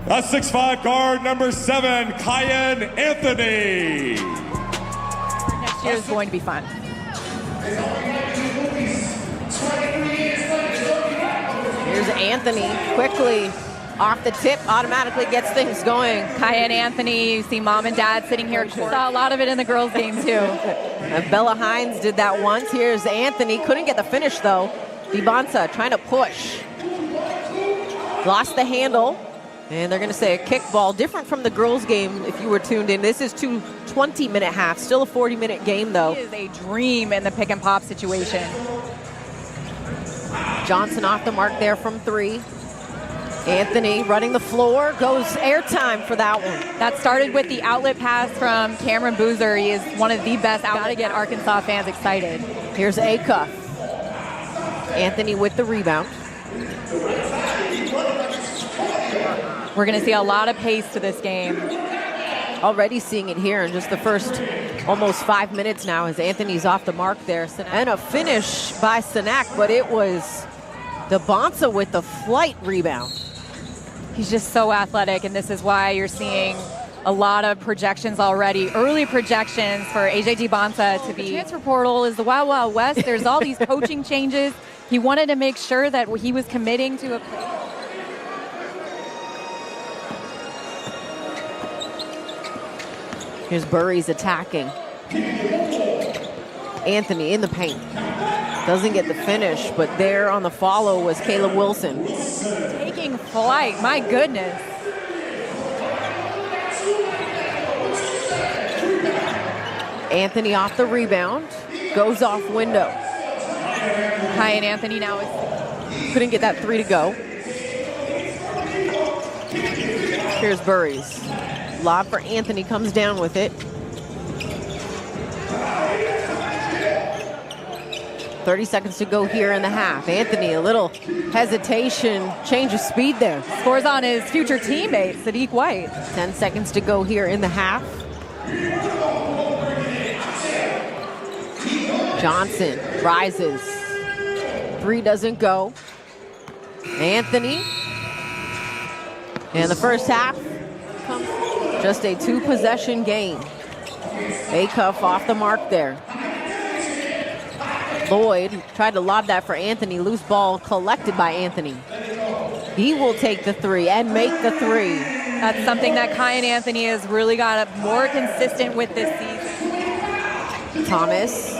A 6'5" guard, number 7, Kiyan Anthony. Next year is going to be fun. Here's Anthony quickly off the tip, automatically gets things going. Kiyan Anthony, you see mom and dad sitting here. Saw a lot of it in the girls' game too. And Bella Hines did that once. Here's Anthony, couldn't get the finish though. Dibansa trying to push. Lost the handle. And they're going to say a kickball, different from the girls' game if you were tuned in. This is 2 20-minute halves, still a 40-minute game though. It is a dream in the pick and pop situation. Johnson off the mark there from 3. Anthony running the floor, goes airtime for that one. That started with the outlet pass from Cameron Boozer. He is one of the best. Got to get Arkansas fans excited. Here's Acuff. Anthony with the rebound. We're going to see a lot of pace to this game. Already seeing it here in just the first almost 5 minutes now as Anthony's off the mark there. And a finish by Sanak, but it was Dibansa with the flight rebound. He's just so athletic, and this is why you're seeing a lot of projections already. Early projections for AJ Dibansa to be. The transfer portal is the Wild Wild West. There's all these coaching changes. He wanted to make sure that he was committing to a play. Here's Burries attacking. Anthony in the paint. Doesn't get the finish, but there on the follow was Caleb Wilson. Taking flight, my goodness. Anthony off the rebound, goes off window. Kiyan Anthony now is. Couldn't get that 3 to go. Here's Burries. Lob for Anthony, comes down with it. 30 seconds to go here in the half. Anthony, a little hesitation, change of speed there. Scores on his future teammate, Sadiq White. 10 seconds to go here in the half. Johnson rises. 3 doesn't go. Anthony. And the first half comes just a 2-possession game. Acuff off the mark there. Lloyd tried to lob that for Anthony. Loose ball collected by Anthony. He will take the 3 and make the 3. That's something that Kiyan Anthony has really got more consistent with this season. Thomas.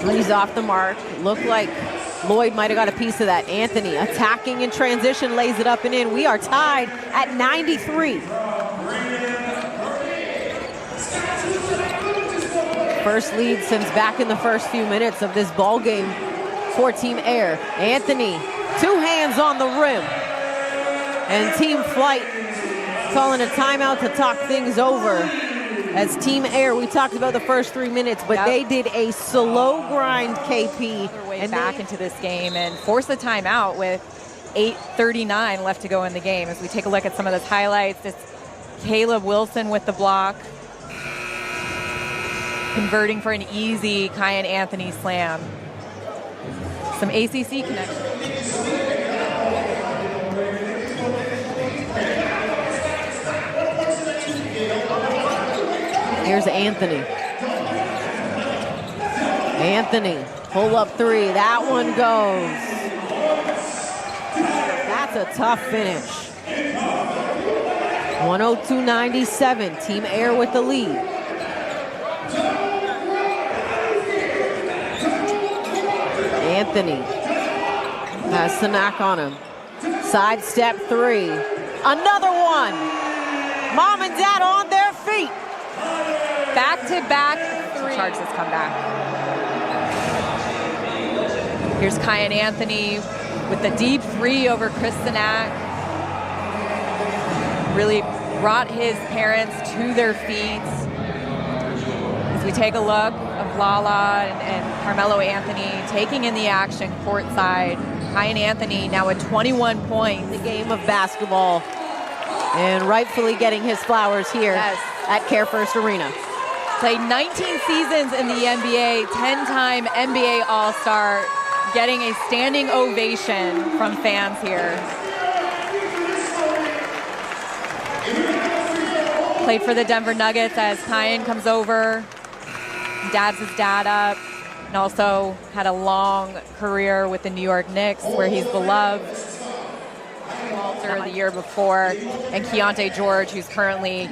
3's off the mark. Looked like Lloyd might have got a piece of that. Anthony attacking in transition, lays it up and in. We are tied at 93. First lead since back in the first few minutes of this ball game for Team Air. Anthony, 2 hands on the rim. And Team Flight calling a timeout to talk things over. As Team Air, we talked about the first 3 minutes, but they did a slow grind, KP. And back into this game and force a timeout with 8:39 left to go in the game. As we take a look at some of those highlights, it's Caleb Wilson with the block, converting for an easy Kiyan Anthony slam. Some ACC connection. Here's Anthony. Anthony, pull up 3. That one goes. That's a tough finish. 102-97. Team Air with the lead. Anthony has Sanak on him. Sidestep 3. Another one. Mom and dad on their feet. Back-to-back 3. Charge this comeback. Here's Kiyan Anthony with the deep 3 over Chris Sanak. Really brought his parents to their feet. As we take a look of Lala and Carmelo Anthony taking in the action courtside. Kiyan Anthony now at 21 points. The game of basketball. And rightfully getting his flowers here at Care First Arena. Played 19 seasons in the NBA, 10-time NBA All-Star, getting a standing ovation from fans here. Played for the Denver Nuggets as Kiyan comes over, dabs his dad up, and also had a long career with the New York Knicks where he's beloved. Walter the year before, and Keontae George, who's currently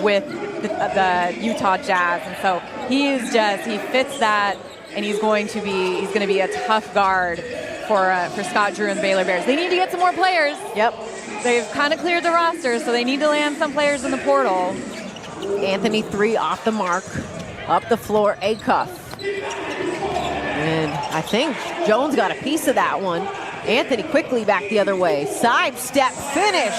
with the Utah Jazz. And so he fits that, and he's going to be a tough guard for Scott Drew and the Baylor Bears. They need to get some more players. Yep. They've kind of cleared the roster, so they need to land some players in the portal. Anthony 3 off the mark, up the floor, a cuff. And I think Jones got a piece of that one. Anthony quickly back the other way. Sidestep finish.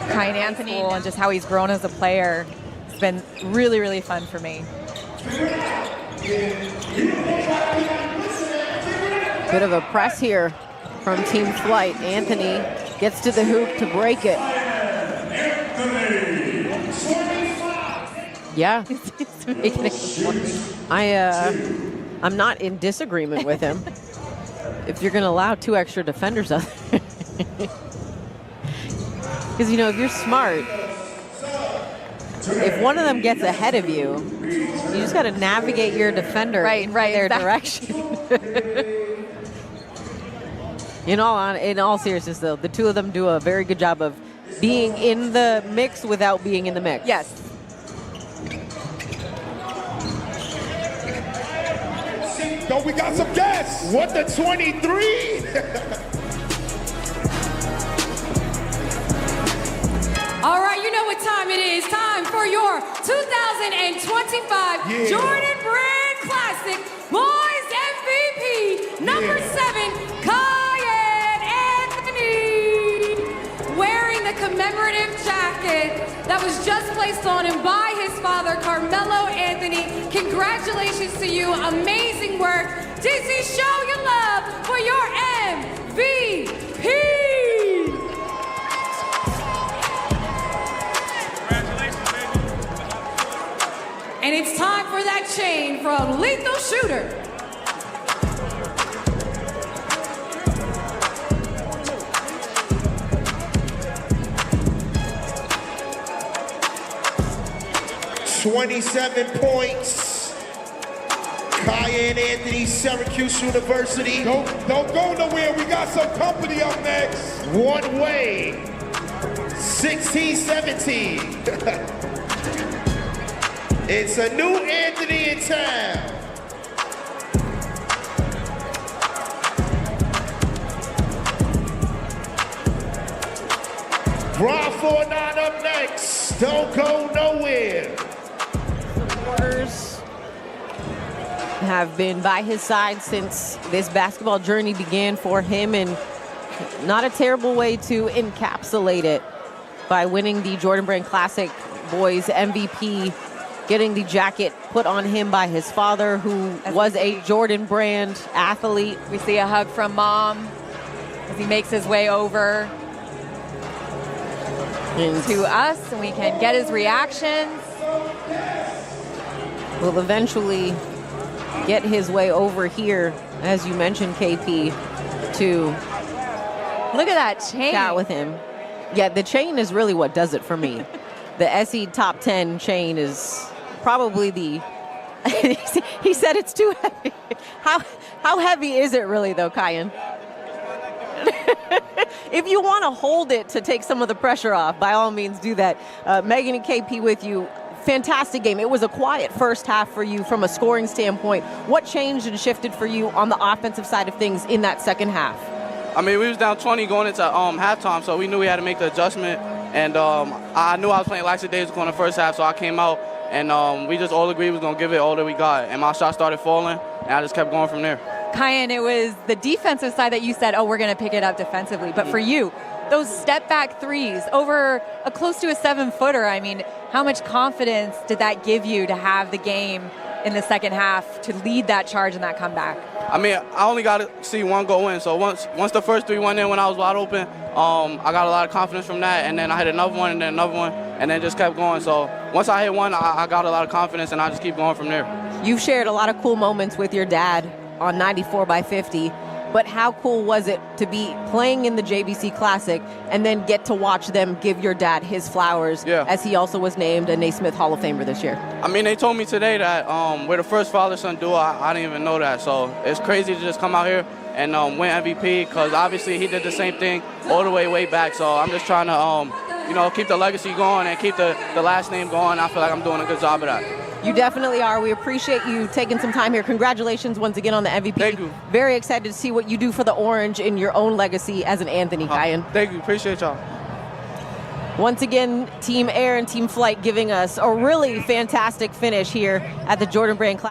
Kiyan Anthony and just how he's grown as a player. It's been really, really fun for me. Bit of a press here from Team Flight. Anthony gets to the hoop to break it. Yeah. He's making a good point. I'm not in disagreement with him. If you're going to allow 2 extra defenders up there. Because, if you're smart, if one of them gets ahead of you, you just got to navigate your defender in their direction. In all seriousness, though, the 2 of them do a very good job of being in the mix without being in the mix. Yes. No, we got some guests. What, the 23? All right, you know what time it is. Time for your 2025 Jordan Brand Classic Boys MVP, number 7, Kiyan Anthony. Wearing the commemorative jacket that was just placed on him by his father, Carmelo Anthony. Congratulations to you. Amazing work. DC, show your love for your MVP. And it's time for that chain from Lethal Shooter. $27 points. Kiyan Anthony, Syracuse University. Don't go nowhere. We got some company up next. One way. 16-17. It's a new Anthony in town. Bra 49 up next. Don't go nowhere. Supporters have been by his side since this basketball journey began for him, and not a terrible way to encapsulate it by winning the Jordan Brand Classic Boys MVP, getting the jacket put on him by his father, who was a Jordan Brand athlete. We see a hug from Mom as he makes his way over to us, and we can get his reactions. Will eventually get his way over here, as you mentioned, KP, to look at that chain. Chat with him. Yeah, the chain is really what does it for me. The SE Top 10 chain is probably the... he said it's too heavy. How heavy is it really, though, Kiyan? If you want to hold it to take some of the pressure off, by all means do that. Megan and KP with you. Fantastic game. It was a quiet first half for you from a scoring standpoint. What changed and shifted for you on the offensive side of things in that second half? I mean, we was down 20 going into halftime, so we knew we had to make the adjustment. And I knew I was playing lackadaisical in the first half, so I came out, and we just all agreed we was going to give it all that we got. And my shot started falling, and I just kept going from there. Kiyan, it was the defensive side that you said, oh, we're going to pick it up defensively. But for you, those step-back threes over close to a 7-footer, I mean, how much confidence did that give you to have the game in the second half to lead that charge and that comeback? I mean, I only got to see one go in. So once the first three went in when I was wide open, I got a lot of confidence from that. And then I hit another one and then another one and then just kept going. So once I hit one, I got a lot of confidence and I just keep going from there. You've shared a lot of cool moments with your dad on 94 by 50. but how cool was it to be playing in the JBC Classic and then get to watch them give your dad his flowers, as he also was named a Naismith Hall of Famer this year? I mean, they told me today that we're the first father-son duo. I didn't even know that, so it's crazy to just come out here and win MVP, because obviously he did the same thing all the way back. So I'm just trying to, keep the legacy going and keep the last name going. I feel like I'm doing a good job of that. You definitely are. We appreciate you taking some time here. Congratulations once again on the MVP. Thank you. Very excited to see what you do for the Orange in your own legacy as an Anthony, Kiyan. Thank you. Appreciate y'all. Once again, Team Air and Team Flight giving us a really fantastic finish here at the Jordan Brand Classic.